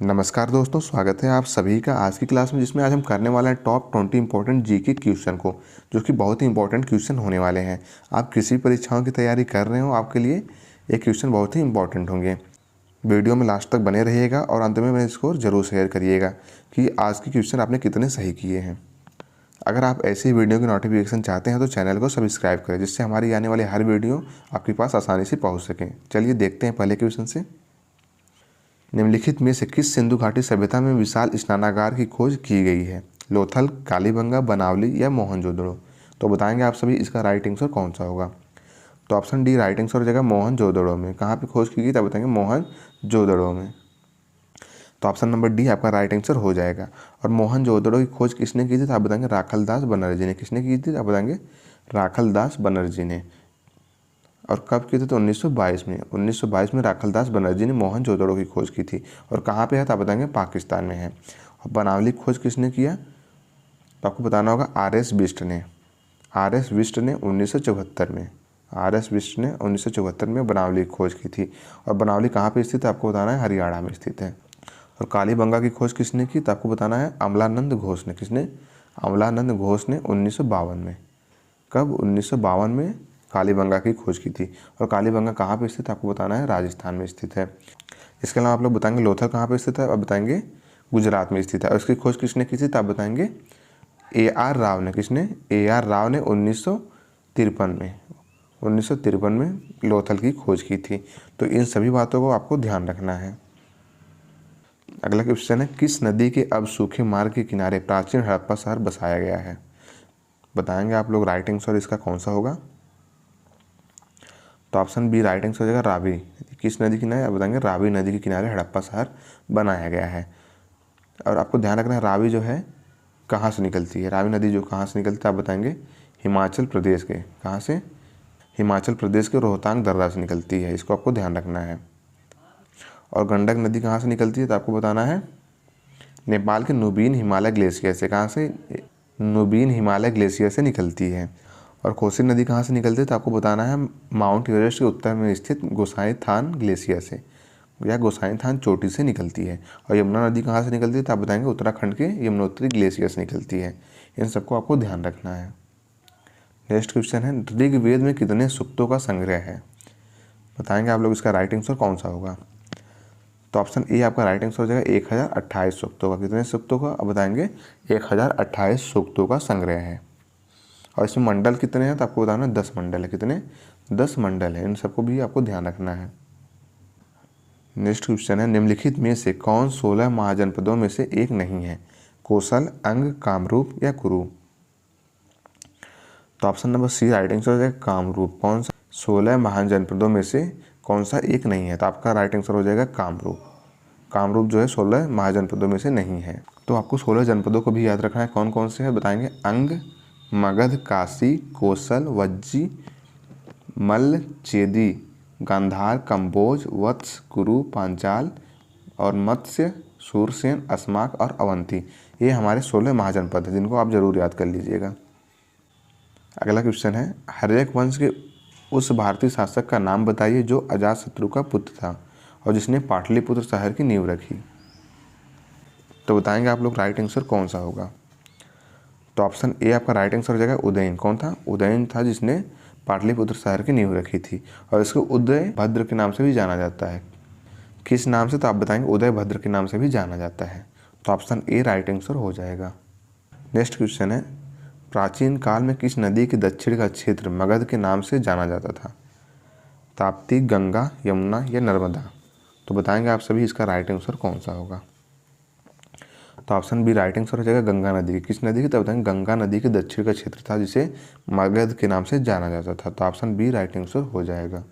नमस्कार दोस्तों, स्वागत है आप सभी का आज की क्लास में, जिसमें आज हम करने वाले हैं टॉप 20 इंपॉर्टेंट जीके क्वेश्चन को, जो कि बहुत ही इंपॉर्टेंट क्वेश्चन होने वाले हैं। आप किसी परीक्षाओं की तैयारी कर रहे हो, आपके लिए ये क्वेश्चन बहुत ही इंपॉर्टेंट होंगे। वीडियो में लास्ट तक बने रहिएगा और अंत में मेरे स्कोर जरूर शेयर करिएगा कि आज के क्वेश्चन आपने कितने सही किए हैं। अगर आप ऐसी वीडियो की नोटिफिकेशन चाहते हैं तो चैनल को सब्सक्राइब करें, जिससे हमारी आने वाली हर वीडियो आपके पास आसानी से पहुँच सकें। चलिए देखते हैं पहले क्वेश्चन से। निम्नलिखित में से किस सिंधु घाटी सभ्यता में विशाल स्नानागार की खोज की गई है? लोथल, कालीबंगा, बनावली या मोहनजोदड़ो? तो बताएंगे आप सभी इसका राइट आंसर कौन सा होगा। तो ऑप्शन डी राइट आंसर हो जाएगा मोहनजोदड़ो में। कहाँ पे खोज की गई, तब बताएंगे मोहनजोदड़ो में। तो ऑप्शन नंबर डी आपका राइट आंसर हो जाएगा। और मोहनजोदड़ो की खोज किसने की थी, तो आप बताएंगे राखलदास बनर्जी ने। किसने की थी, आप बताएंगे राखलदास बनर्जी ने। और कब की थी, तो 1922 में। 1922 में राखलदास बनर्जी ने मोहनजोदड़ो की खोज की थी। और कहाँ पे है, तो आप बताएंगे पाकिस्तान में है। और बनावली खोज किसने किया, तो आपको बताना होगा आर.एस. बिष्ट ने। आर.एस. बिष्ट ने 1974 में। आर.एस. बिष्ट ने 1974 में बनावली की खोज की थी। और बनावली कहाँ पे स्थित है, आपको बताना है हरियाणा में स्थित है। और कालीबंगा की खोज किसने की, तो आपको बताना है अमलानंद घोष ने। किसने, अमलानंद घोष ने 1952 में। कब, 1952 में कालीबंगा की खोज की थी। और कालीबंगा कहाँ पे स्थित है, आपको बताना है राजस्थान में स्थित है। इसके अलावा आप लोग बताएंगे लोथल कहाँ पे स्थित है, अब बताएंगे गुजरात में स्थित है। और इसकी खोज किसने की थी, तो आप बताएंगे ए.आर. राव ने। किसने, ए.आर. राव ने 1953 में। 1953 में लोथल की खोज की थी। तो इन सभी बातों को आपको ध्यान रखना है। अगला क्वेश्चन है, किस नदी के अब सूखे मार्ग के किनारे प्राचीन हड़प्पा शहर बसाया गया है? बताएंगे आप लोग राइट आंसर इसका कौन सा होगा। तो ऑप्शन बी राइट आंसर हो जाएगा रावी। किस नदी के किनारे, आप बताएंगे रावी नदी के किनारे हड़प्पा शहर बनाया गया है। और आपको ध्यान रखना है रावी जो है कहाँ से निकलती है। रावी नदी जो कहाँ से निकलती है, आप बताएंगे हिमाचल प्रदेश के। कहाँ से, हिमाचल प्रदेश के रोहतांग दर्रा से निकलती है। इसको आपको ध्यान रखना है। और गंडक नदी कहाँ से निकलती है, तो आपको बताना है नेपाल के नुबीन हिमालय ग्लेशियर से। कहाँ से, नुबीन हिमालय ग्लेशियर से निकलती है। और कोसी नदी कहाँ से निकलती है, तो आपको बताना है माउंट एवरेस्ट के उत्तर में स्थित गोसाईथान ग्लेशियर से या गोसाईथान चोटी से निकलती है। और यमुना नदी कहाँ से निकलती है, तो आप बताएंगे उत्तराखंड के यमुनोत्री ग्लेशियर से निकलती है। इन सबको आपको ध्यान रखना है। नेक्स्ट क्वेश्चन है, ऋग्वेद में कितने सूक्तों का संग्रह है? बताएंगे आप लोग इसका राइट आंसर कौन सा होगा। तो ऑप्शन ए आपका राइट आंसर हो जाएगा 1028 सूक्तों का। कितने सूक्तों का, अब बताएंगे 1028 सूक्तों का संग्रह है। और इसमें मंडल कितने हैं, तो आपको बताना 10 मंडल है। कितने, 10 मंडल है। इन सबको भी आपको ध्यान रखना है। नेक्स्ट क्वेश्चन है, निम्नलिखित में से कौन 16 महाजनपदों में से एक नहीं है? कौशल, अंग, कामरूप या कुरु? तो option number C right answer हो जाएगा कामरूप। कौन सा 16 महाजनपदों में से कौन सा एक नहीं है, तो आपका राइट आंसर हो जाएगा कामरूप। कामरूप जो है 16 महाजनपदों में से नहीं है। तो आपको 16 जनपदों को भी याद रखना है। कौन कौन से है, बताएंगे अंग, मगध, काशी, कौशल, वज्जी, मल्ल, चेदी, गांधार, कंबोज, वत्स, कुरु, पांचाल और मत्स्य, सूरसेन, अस्माक और अवंती। ये हमारे 16 महाजनपद हैं, जिनको आप जरूर याद कर लीजिएगा। अगला क्वेश्चन है, हर्यक वंश के उस भारतीय शासक का नाम बताइए जो अजातशत्रु का पुत्र था और जिसने पाटलिपुत्र शहर की नींव रखी। तो बताएंगे आप लोग राइट आंसर कौन सा होगा। तो ऑप्शन ए आपका राइट आंसर हो जाएगा उदयन। कौन था, उदयन था जिसने पाटलिपुत्र शहर की नींव रखी थी। और इसको उदय भद्र के नाम से भी जाना जाता है। किस नाम से, तो आप बताएंगे उदय भद्र के नाम से भी जाना जाता है। तो ऑप्शन ए राइट आंसर हो जाएगा। नेक्स्ट क्वेश्चन है, प्राचीन काल में किस नदी के दक्षिण का क्षेत्र मगध के नाम से जाना जाता था? ताप्ती, गंगा, यमुना या नर्मदा? तो बताएंगे आप सभी इसका राइट आंसर कौन सा होगा। तो ऑप्शन बी राइट आंसर हो जाएगा गंगा नदी की। किस नदी की, तो बताएंगे गंगा नदी के दक्षिण का क्षेत्र था जिसे मगध के नाम से जाना जाता था। तो ऑप्शन बी राइट आंसर हो जाएगा।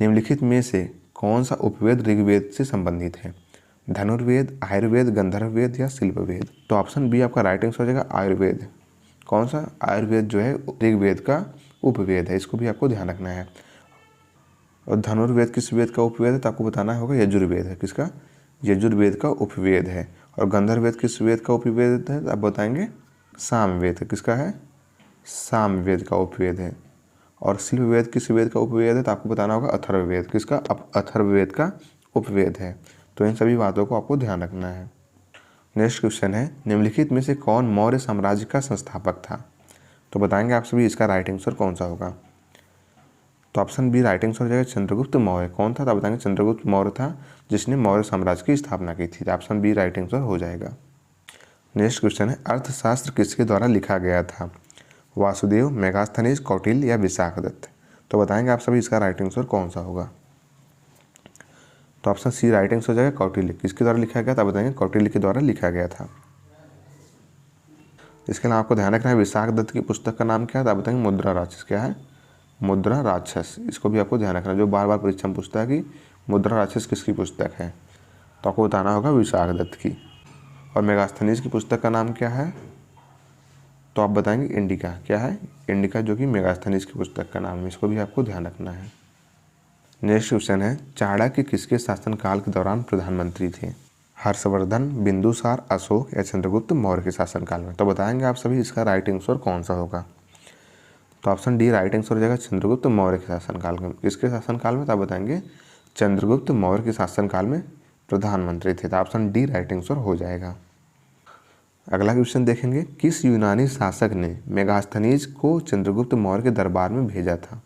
निम्नलिखित में से कौन सा उपवेद ऋग्वेद से संबंधित है? धनुर्वेद, आयुर्वेद, गंधर्व वेद या शिल्प वेद? तो ऑप्शन बी आपका राइट आंसर हो जाएगा आयुर्वेद। कौन सा, आयुर्वेद जो है ऋग्वेद का उपवेद है। इसको भी आपको ध्यान रखना है। और धनुर्वेद किस वेद का उपवेद है, तो आपको बताना होगा यजुर्वेद है। किसका, यजुर्वेद का उपवेद है। और गंधर्ववेद किस वेद का उपवेद है, आप बताएंगे सामवेद। किसका है, सामवेद का उपवेद है। और शिल्पवेद किस वेद का उपवेद है, तो आपको बताना होगा अथर्ववेद। किसका, अथर्ववेद का उपवेद है। तो इन सभी बातों को आपको ध्यान रखना है। नेक्स्ट क्वेश्चन है, निम्नलिखित में से कौन मौर्य साम्राज्य का संस्थापक था? तो बताएंगे आप सभी इसका राइट आंसर कौन सा होगा। तो ऑप्शन बी राइट आंसर हो जाएगा चंद्रगुप्त मौर्य। कौन था? तो बताएंगे चंद्रगुप्त मौर्य था जिसने मौर्य साम्राज्य की स्थापना की थी। ऑप्शन बी राइट आंसर हो जाएगा। नेक्स्ट क्वेश्चन है, अर्थशास्त्र किसके द्वारा लिखा गया था? वासुदेव, मेगास्थनीज, कौटिल्य या विशाखदत्त? तो बताएंगे आप सभी इसका राइट आंसर कौन सा होगा। तो ऑप्शन सी राइट आंसर हो जाएगा कौटिल्य। किसके द्वारा लिखा गया था? बताएंगे कौटिल्य के द्वारा लिखा गया था। इसके अलावा आपको ध्यान रखना है विशाखदत्त की पुस्तक का नाम क्या है? तो आप बताएंगे मुद्रा राक्षस। क्या है? मुद्रा राक्षस। इसको भी आपको ध्यान रखना है, जो बार बार परीक्षा में पूछता है कि मुद्रा राक्षस किसकी पुस्तक है, तो आपको बताना होगा विशाखदत्त की। और मेगास्थनीज की पुस्तक का नाम क्या है? तो आप बताएंगे इंडिका। क्या है? इंडिका, जो कि मेगास्थनीज की पुस्तक का नाम है। इसको भी आपको ध्यान रखना है। नेक्स्ट क्वेश्चन है, चाणक्य किसके शासनकाल के दौरान प्रधानमंत्री थे? हर्षवर्धन, बिंदुसार, अशोक या चंद्रगुप्त मौर्य के शासनकाल में? तो बताएंगे आप सभी इसका राइट आंसर कौन सा होगा। तो ऑप्शन डी राइट आंसर हो जाएगा चंद्रगुप्त मौर्य के शासनकाल में। किसके शासनकाल में? तो आप बताएंगे चंद्रगुप्त मौर्य के शासनकाल में प्रधानमंत्री थे। तो ऑप्शन डी राइट आंसर हो जाएगा। अगला क्वेश्चन देखेंगे, किस यूनानी शासक ने मेगास्थनीज को चंद्रगुप्त मौर्य के दरबार में भेजा था?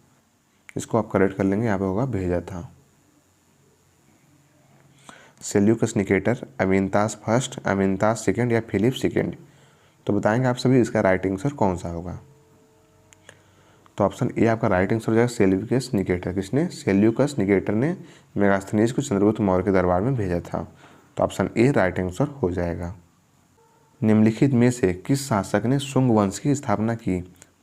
इसको आप करेक्ट कर लेंगे, यहाँ पे होगा भेजा था। सेल्यूकस निकेटर, अविन्तास फर्स्ट, अविन्तास सेकेंड या फिलिप सेकेंड? तो बताएंगे आप सभी इसका राइट आंसर कौन सा होगा। तो ऑप्शन ए आपका राइट आंसर हो जाएगा सेल्यूकस निकेटर। किसने? सेल्यूकस निकेटर ने मेगास्थनीज को चंद्रगुप्त मौर्य के दरबार में भेजा था। तो ऑप्शन ए राइट आंसर हो जाएगा। निम्नलिखित में से किस शासक ने शुंग वंश की स्थापना की?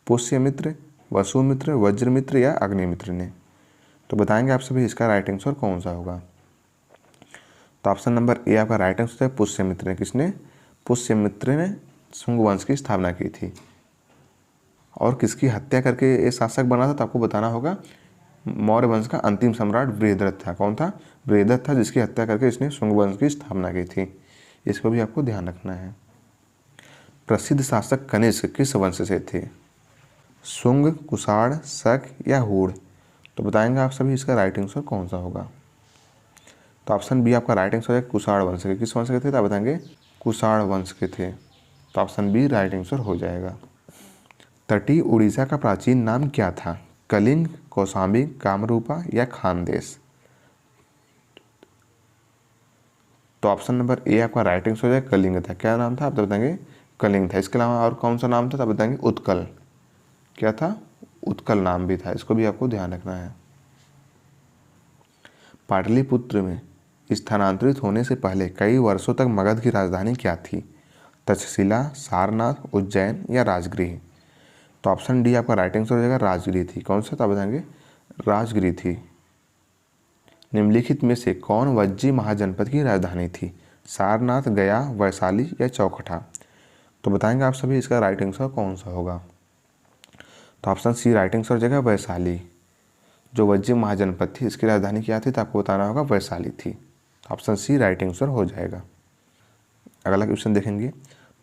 पुष्यमित्र, वसुमित्र, वज्रमित्र या अग्निमित्र ने? तो बताएंगे आप सभी इसका राइट आंसर कौन सा होगा। तो ऑप्शन नंबर ए आपका राइट आंसर है पुष्यमित्र ने। किसने? पुष्यमित्र ने शुंग वंश की स्थापना की थी। और किसकी हत्या करके ये शासक बना था? तो आपको बताना होगा मौर्य वंश का अंतिम सम्राट बृहद्रथ था। कौन था? बृहद्रथ था, जिसकी हत्या करके इसने शुंग वंश की स्थापना की थी। इसको भी आपको ध्यान रखना है। प्रसिद्ध शासक कनिष्क किस वंश से थे? शुंग, कुषाण, शक या हूण? तो बताएंगे आप सभी इसका राइट आंसर कौन सा होगा। तो ऑप्शन बी आपका राइट आंसर है कुषाण वंश के। किस वंश के थे? तो आप बताएंगे कुषाण वंश के थे। तो ऑप्शन बी राइट आंसर हो जाएगा। तटीय उड़ीसा का प्राचीन नाम क्या था? कलिंग, कौशाम्बी, कामरूपा या खानदेश? तो ऑप्शन नंबर ए आपका राइट आंसर हो जाएगा कलिंग था। क्या नाम था? आप तो बताएंगे कलिंग था। इसके अलावा और कौन सा नाम था? तो बताएंगे उत्कल। क्या था? उत्कल नाम भी था। इसको भी आपको ध्यान रखना है। पाटलिपुत्र में स्थानांतरित होने से पहले कई वर्षों तक मगध की राजधानी क्या थी? तक्षशिला, सारनाथ, उज्जैन या राजगृह? तो ऑप्शन डी आपका राइट आंसर हो जाएगा राजगृह थी। कौन सा था? बताएंगे राजगृह थी। निम्नलिखित में से कौन वज्जी महाजनपद की राजधानी थी? सारनाथ, गया, वैशाली या चौखटा? तो बताएंगे आप सभी इसका राइट आंसर कौन सा होगा। तो ऑप्शन सी राइट आंसर हो जाएगा वैशाली। जो वज्जी महाजनपद थी इसकी राजधानी क्या थी? तो आपको बताना होगा वैशाली थी। ऑप्शन सी राइट आंसर हो जाएगा। अगला क्वेश्चन देखेंगे,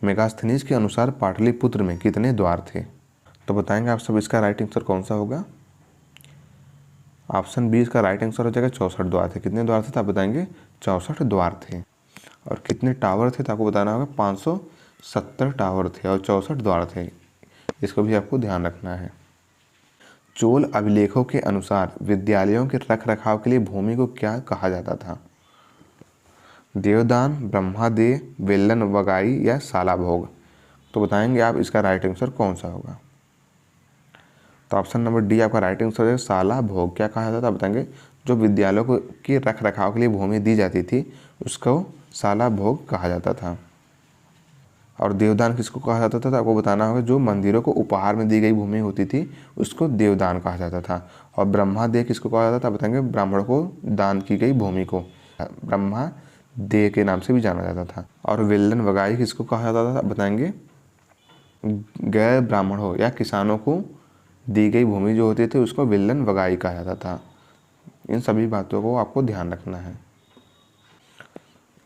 मेगास्थनीज के अनुसार पाटलिपुत्र में कितने द्वार थे? तो बताएंगे आप सब इसका राइट आंसर कौन सा होगा। ऑप्शन बी इसका राइट आंसर हो जाएगा 64 द्वार थे। कितने द्वार थे? तो आप बताएंगे 64 द्वार थे। और कितने टावर थे? तो आपको बताना होगा 570 टावर थे और 64 द्वार थे। इसको भी आपको ध्यान रखना है। चोल अभिलेखों के अनुसार विद्यालयों के रख रखाव के लिए भूमि को क्या कहा जाता था? देवदान, ब्रह्मादेय, वेल्लन वगाई या सालाभोग? तो बताएंगे आप इसका राइट आंसर कौन सा होगा। तो ऑप्शन नंबर डी आपका राइट आंसर है सालाभोग। क्या कहा जाता था? बताएंगे जो विद्यालयों को के रख रखाव के लिए भूमि दी जाती थी उसको सालाभोग कहा जाता था। और देवदान किसको कहा जाता था? तो आपको बताना होगा जो मंदिरों को उपहार में दी गई भूमि होती थी उसको देवदान कहा जाता था। और ब्रह्मादेय किसको कहा जाता था? बताएंगे ब्राह्मण को दान की गई भूमि को ब्रह्मादेय के नाम से भी जाना जाता था। और वेल्लन वगाई किसको कहा जाता था? बताएंगे गैर ब्राह्मणों या किसानों को दी गई भूमि जो होती थी उसको वेल्लन वगाई कहा जाता था। इन सभी बातों को आपको ध्यान रखना है।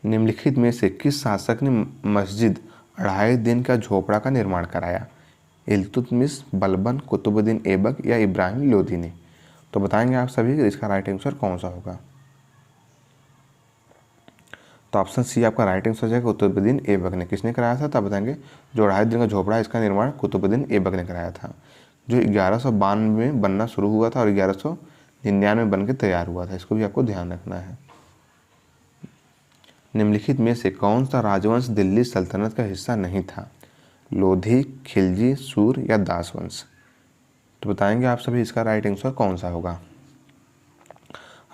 निम्नलिखित में से किस शासक ने मस्जिद 2.5 दिन का झोपड़ा का निर्माण कराया? इल्तुतमिश, बलबन, कुतुबुद्दीन ऐबक या इब्राहिम लोदी ने? तो बताएंगे आप सभी इसका राइट आंसर कौन सा होगा। तो ऑप्शन सी आपका राइट आंसर हो जाएगा कुतुबुद्दीन ऐबक ने। किसने कराया था? तो आप बताएंगे जो 2.5 दिन का झोपड़ा है इसका निर्माण कुतुबुद्दीन ऐबक ने कराया था, जो 1192 में बनना शुरू हुआ था और 1199 में बन के तैयार हुआ था। इसको भी आपको ध्यान रखना है। निम्नलिखित में से कौन सा राजवंश दिल्ली सल्तनत का हिस्सा नहीं था? लोधी, खिलजी, सूर या दास वंश? तो बताएंगे आप सभी इसका राइट आंसर कौन सा होगा।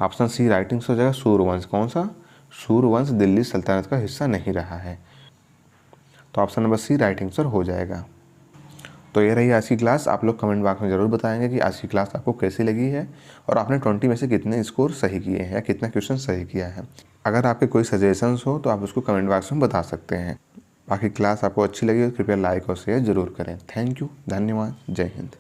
ऑप्शन सी राइट आंसर हो जाएगा सूरवंश। कौन सा? सूरवंश दिल्ली सल्तनत का हिस्सा नहीं रहा है। तो option number C right answer हो जाएगा। तो ये रही आज की क्लास। आप लोग कमेंट बॉक्स में ज़रूर बताएंगे कि आज की क्लास आपको कैसी लगी है और आपने 20 में से कितने स्कोर सही किए हैं या कितना क्वेश्चन सही किया है। अगर आपके कोई सजेशंस हो तो आप उसको कमेंट बॉक्स में बता सकते हैं। बाकी क्लास आपको अच्छी लगी तो कृपया लाइक और शेयर ज़रूर करें। थैंक यू, धन्यवाद, जय हिंद।